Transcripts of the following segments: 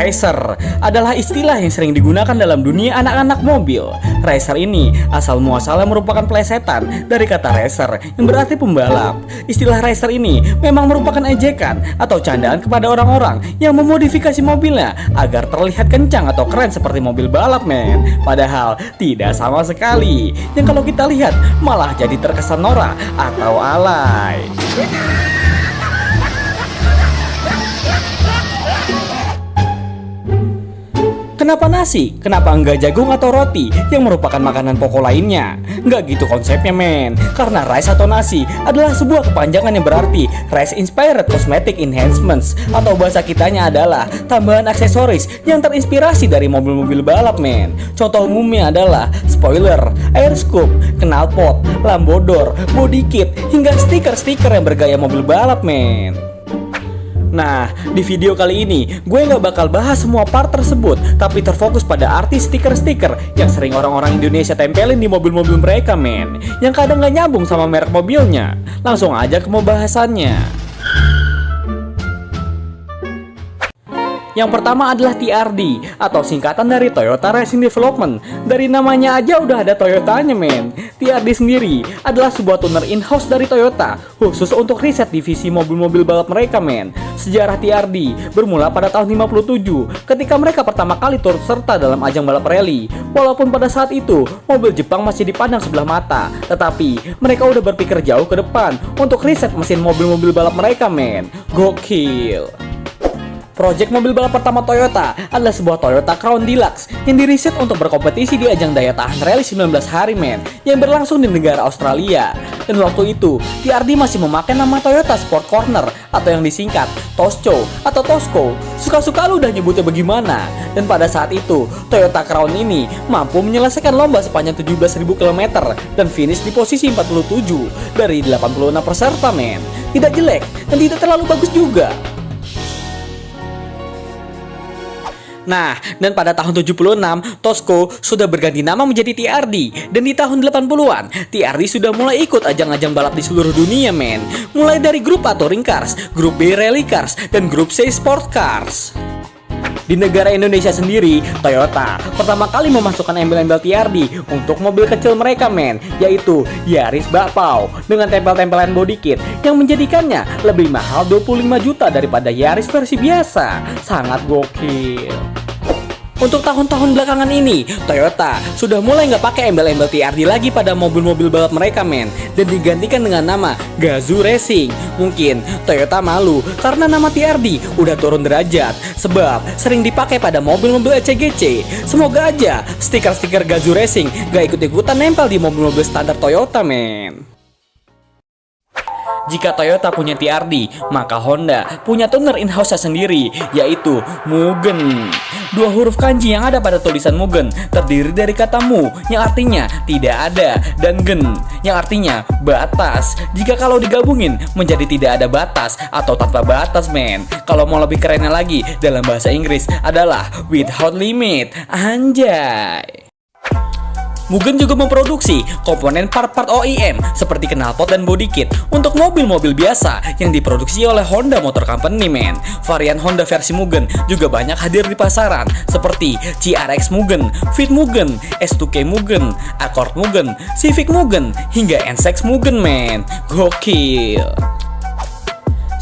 Racer adalah istilah yang sering digunakan dalam dunia anak-anak mobil. Racer ini asal muasalnya merupakan plesetan dari kata racer yang berarti pembalap. Istilah racer ini memang merupakan ejekan atau candaan kepada orang-orang yang memodifikasi mobilnya agar terlihat kencang atau keren seperti mobil balap, men. Padahal tidak sama sekali. Yang kalau kita lihat malah jadi terkesan norak atau alay. Kenapa nasi? Kenapa enggak jagung atau roti yang merupakan makanan pokok lainnya? Enggak gitu konsepnya, men. Karena rice atau nasi adalah sebuah kepanjangan yang berarti Rice Inspired Cosmetic Enhancements, atau bahasa kitanya adalah tambahan aksesoris yang terinspirasi dari mobil-mobil balap, men. Contoh umumnya adalah spoiler, air scoop, knalpot, lampu door, body kit, hingga stiker-stiker yang bergaya mobil balap, men. Nah, di video kali ini gue nggak bakal bahas semua part tersebut, tapi terfokus pada arti stiker-stiker yang sering orang-orang Indonesia tempelin di mobil-mobil mereka, men, yang kadang nggak nyambung sama merek mobilnya. Langsung aja ke pembahasannya. Yang pertama adalah TRD, atau singkatan dari Toyota Racing Development. Dari namanya aja udah ada Toyotanya, men. TRD sendiri adalah sebuah tuner in-house dari Toyota, khusus untuk riset divisi mobil-mobil balap mereka, men. Sejarah TRD bermula pada tahun 57, ketika mereka pertama kali turut serta dalam ajang balap rally. Walaupun pada saat itu, mobil Jepang masih dipandang sebelah mata, tetapi mereka udah berpikir jauh ke depan untuk riset mesin mobil-mobil balap mereka, men. Gokil. Project mobil balap pertama Toyota adalah sebuah Toyota Crown Deluxe yang diriset untuk berkompetisi di ajang daya tahan rally 19 hari, men, yang berlangsung di negara Australia. Dan waktu itu, TRD masih memakai nama Toyota Sport Corner atau yang disingkat Tosco atau Tosco. Suka-suka lu udah nyebutnya bagaimana. Dan pada saat itu, Toyota Crown ini mampu menyelesaikan lomba sepanjang 17.000 km dan finish di posisi 47 dari 86 peserta, men. Tidak jelek dan tidak terlalu bagus juga. Nah, dan pada tahun 76, Tosco sudah berganti nama menjadi TRD. Dan di tahun 80-an, TRD sudah mulai ikut ajang-ajang balap di seluruh dunia, men. Mulai dari grup A Touring Cars, grup B Rally Cars, dan grup C Sport Cars. Di negara Indonesia sendiri, Toyota pertama kali memasukkan embel-embel TRD untuk mobil kecil mereka, men, yaitu Yaris Bakpao dengan tempel-tempelan body kit yang menjadikannya lebih mahal 25 juta daripada Yaris versi biasa. Sangat gokil. Untuk tahun-tahun belakangan ini, Toyota sudah mulai nggak pakai embel-embel TRD lagi pada mobil-mobil balap mereka, men, dan digantikan dengan nama Gazoo Racing. Mungkin Toyota malu karena nama TRD udah turun derajat, sebab sering dipakai pada mobil-mobil ECGC. Semoga aja stiker-stiker Gazoo Racing gak ikut-ikutan nempel di mobil-mobil standar Toyota, men. Jika Toyota punya TRD, maka Honda punya tuner in-house sendiri, yaitu Mugen. Dua huruf kanji yang ada pada tulisan Mugen terdiri dari kata mu, yang artinya tidak ada, dan gen, yang artinya batas. Jika kalau digabungin menjadi tidak ada batas atau tanpa batas, men. Kalau mau lebih kerennya lagi, dalam bahasa Inggris adalah without limit. Anjay. Mugen juga memproduksi komponen part-part OEM seperti knalpot dan body kit untuk mobil-mobil biasa yang diproduksi oleh Honda Motor Company, men. Varian Honda versi Mugen juga banyak hadir di pasaran seperti CRX Mugen, Fit Mugen, S2K Mugen, Accord Mugen, Civic Mugen, hingga NSX Mugen, men. Gokil.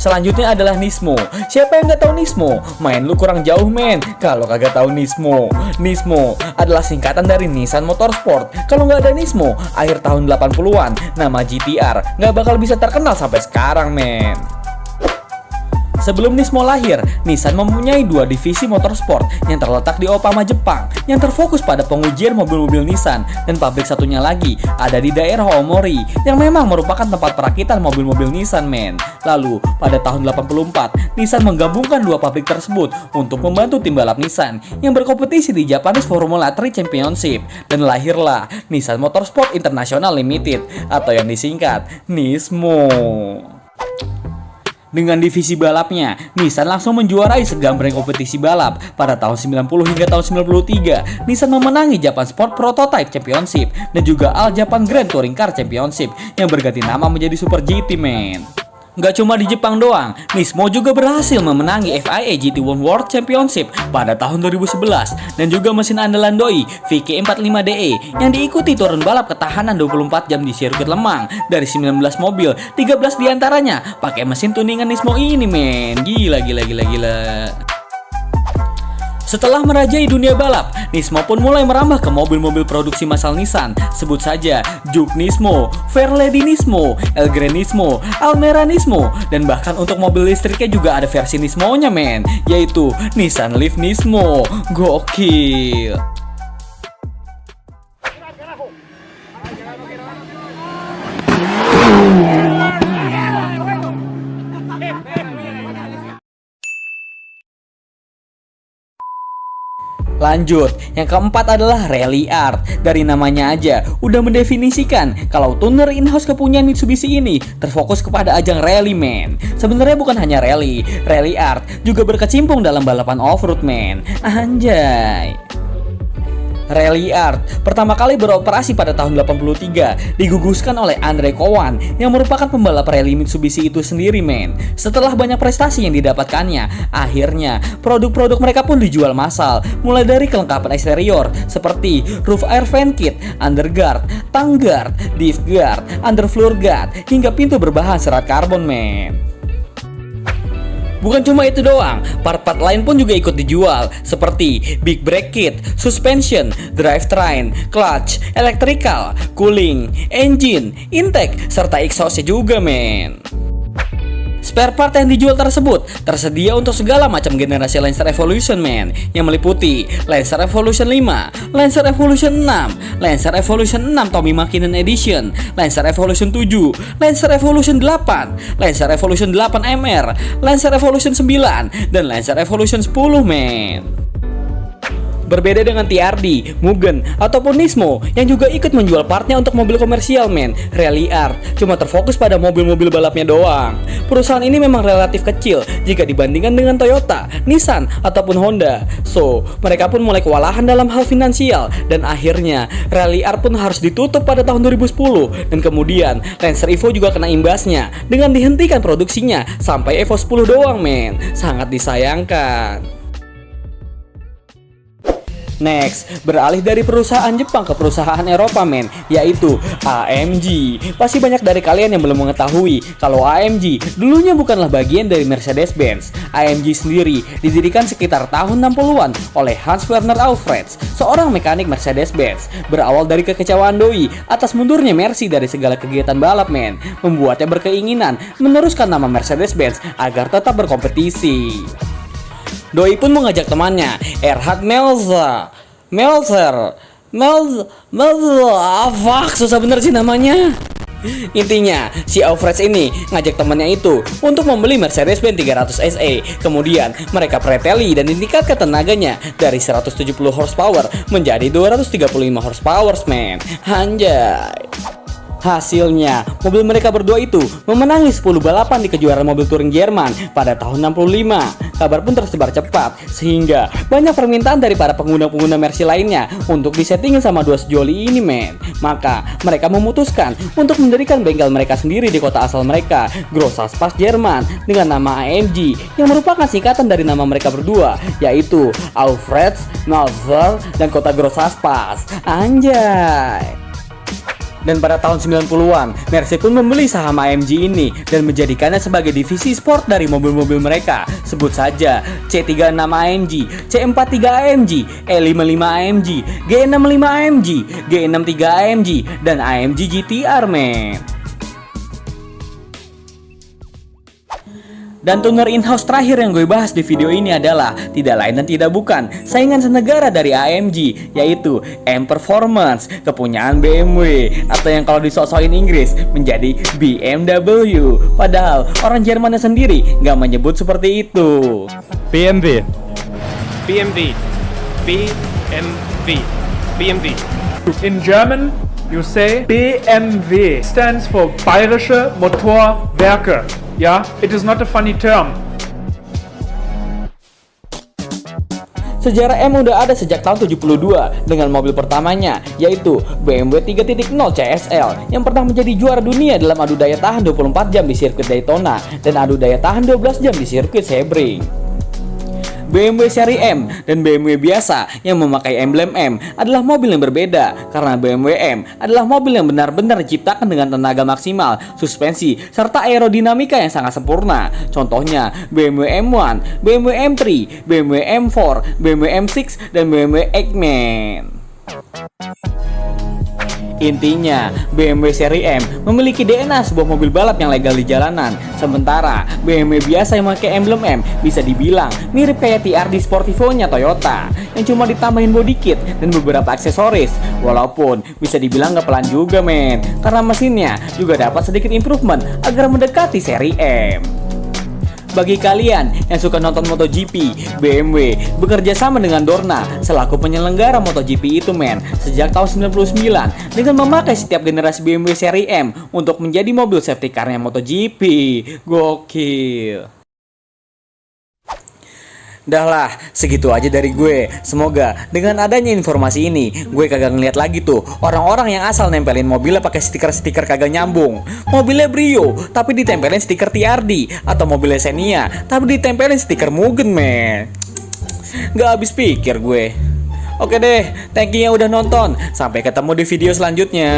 Selanjutnya adalah Nismo. Siapa yang nggak tahu Nismo? Main lu kurang jauh, men, kalau kagak tahu Nismo. Nismo adalah singkatan dari Nissan Motorsport. Kalau nggak ada Nismo, akhir tahun 80-an, nama GTR nggak bakal bisa terkenal sampai sekarang, men. Sebelum Nismo lahir, Nissan mempunyai dua divisi motorsport yang terletak di Opama, Jepang, yang terfokus pada pengujian mobil-mobil Nissan, dan pabrik satunya lagi ada di daerah Omori, yang memang merupakan tempat perakitan mobil-mobil Nissan, men. Lalu, pada tahun 84, Nissan menggabungkan dua pabrik tersebut untuk membantu tim balap Nissan yang berkompetisi di Japanese Formula 3 Championship, dan lahirlah Nissan Motorsport International Limited, atau yang disingkat Nismo. Dengan divisi balapnya, Nissan langsung menjuarai segambreng kompetisi balap. Pada tahun 90 hingga tahun 93, Nissan memenangi Japan Sport Prototype Championship dan juga All Japan Grand Touring Car Championship yang berganti nama menjadi Super GT, men. Nggak cuma di Jepang doang, Nismo juga berhasil memenangi FIA GT1 World Championship pada tahun 2011 dan juga mesin andalan doi VK45DE yang diikuti turun balap ketahanan 24 jam di sirkuit Lemang. Dari 19 mobil, 13 diantaranya pakai mesin tuningan Nismo ini, men. Gila. Setelah merajai dunia balap, Nismo pun mulai merambah ke mobil-mobil produksi massal Nissan. Sebut saja Juke Nismo, Fairlady Nismo, Elgrand Nismo, Almera Nismo, dan bahkan untuk mobil listriknya juga ada versi Nismo-nya, men, yaitu Nissan Leaf Nismo. Gokil. Lanjut, yang keempat adalah Rally Art. Dari namanya aja udah mendefinisikan kalau tuner in-house kepunyaan Mitsubishi ini terfokus kepada ajang rally, men. Sebenarnya bukan hanya rally Art juga berkecimpung dalam balapan off-road, men. Anjay. Rally Art pertama kali beroperasi pada tahun 83, diguguskan oleh Andre Kowan yang merupakan pembalap rally Mitsubishi itu sendiri, men. Setelah banyak prestasi yang didapatkannya, akhirnya produk-produk mereka pun dijual massal, mulai dari kelengkapan eksterior seperti roof air vent kit, underguard, tongue guard, diff guard, underfloor guard, hingga pintu berbahan serat karbon, men. Bukan cuma itu doang, part-part lain pun juga ikut dijual, seperti big brake kit, suspension, drivetrain, clutch, electrical, cooling, engine, intake, serta exhaustnya juga, men. Spare part yang dijual tersebut tersedia untuk segala macam generasi Lancer Evolution, men, yang meliputi Lancer Evolution 5, Lancer Evolution 6, Lancer Evolution 6 Tommy Makinen Edition, Lancer Evolution 7, Lancer Evolution 8, Lancer Evolution 8 MR, Lancer Evolution 9, dan Lancer Evolution 10, men. Berbeda dengan TRD, Mugen, ataupun Nismo yang juga ikut menjual partnya untuk mobil komersial, men, Rally Art cuma terfokus pada mobil-mobil balapnya doang. Perusahaan ini memang relatif kecil jika dibandingkan dengan Toyota, Nissan, ataupun Honda. So, mereka pun mulai kewalahan dalam hal finansial dan akhirnya Rally Art pun harus ditutup pada tahun 2010 dan kemudian Lancer Evo juga kena imbasnya dengan dihentikan produksinya sampai Evo 10 doang, men. Sangat disayangkan. Next, beralih dari perusahaan Jepang ke perusahaan Eropa, men, yaitu AMG. Pasti banyak dari kalian yang belum mengetahui kalau AMG dulunya bukanlah bagian dari Mercedes-Benz. AMG sendiri didirikan sekitar tahun 60-an oleh Hans Werner Aufretz, seorang mekanik Mercedes-Benz. Berawal dari kekecewaan doi atas mundurnya Mercy dari segala kegiatan balap, men, membuatnya berkeinginan meneruskan nama Mercedes-Benz agar tetap berkompetisi. Doi pun mengajak temannya, Erhard Melzer, susah bener sih namanya. Intinya, si Aufretz ini ngajak temannya itu untuk membeli Mercedes-Benz 300 SE. Kemudian mereka preteli dan ditingkatkan tenaganya dari 170 horsepower menjadi 235 horsepower, man. Anjay. Hasilnya, mobil mereka berdua itu memenangi 10 balapan di kejuaraan mobil touring Jerman pada tahun 65. Kabar pun tersebar cepat, sehingga banyak permintaan dari para pengguna-pengguna Mercy lainnya untuk disettingin sama dua sejoli ini, men. Maka, mereka memutuskan untuk mendirikan bengkel mereka sendiri di kota asal mereka, Grossaspass, Jerman, dengan nama AMG, yang merupakan singkatan dari nama mereka berdua, yaitu Aufretz, Melzer, dan kota Grossaspass. Anjay. Dan pada tahun 90-an, Mercy pun membeli saham AMG ini dan menjadikannya sebagai divisi sport dari mobil-mobil mereka. Sebut saja C36 AMG, C43 AMG, E55 AMG, G65 AMG, G63 AMG, dan AMG GTR, men. Dan tuner in-house terakhir yang gue bahas di video ini adalah tidak lain dan tidak bukan saingan senegara dari AMG, yaitu M Performance, kepunyaan BMW, atau yang kalau disok-sokin Inggris menjadi BMW. Padahal orang Jermannya sendiri nggak menyebut seperti itu. BMW. In German, you say BMW stands for Bayerische Motorwerke. Yeah, it is not a funny term. Sejarah M udah ada sejak tahun 72 dengan mobil pertamanya, yaitu BMW 3.0 CSL yang pernah menjadi juara dunia dalam adu daya tahan 24 jam di sirkuit Daytona dan adu daya tahan 12 jam di sirkuit Sebring. BMW seri M dan BMW biasa yang memakai emblem M adalah mobil yang berbeda karena BMW M adalah mobil yang benar-benar diciptakan dengan tenaga maksimal, suspensi, serta aerodinamika yang sangat sempurna. Contohnya BMW M1, BMW M3, BMW M4, BMW M6, dan BMW X-Man. Intinya, BMW seri M memiliki DNA sebuah mobil balap yang legal di jalanan. Sementara BMW biasa yang memakai emblem M bisa dibilang mirip kayak TRD Sportivo-nya Toyota yang cuma ditambahin body kit dan beberapa aksesoris. Walaupun bisa dibilang gak pelan juga men, karena mesinnya juga dapat sedikit improvement agar mendekati seri M. Bagi kalian yang suka nonton MotoGP, BMW bekerja sama dengan Dorna selaku penyelenggara MotoGP itu men sejak tahun 99 dengan memakai setiap generasi BMW seri M untuk menjadi mobil safety car-nya MotoGP. Gokil. Dah lah, segitu aja dari gue. Semoga dengan adanya informasi ini, gue kagak ngeliat lagi tuh orang-orang yang asal nempelin mobilnya pakai stiker-stiker kagak nyambung. Mobilnya Brio, tapi ditempelin stiker TRD, atau mobilnya Xenia, tapi ditempelin stiker Mugen men. Gak habis pikir gue. Oke deh, thank you yang udah nonton. Sampai ketemu di video selanjutnya.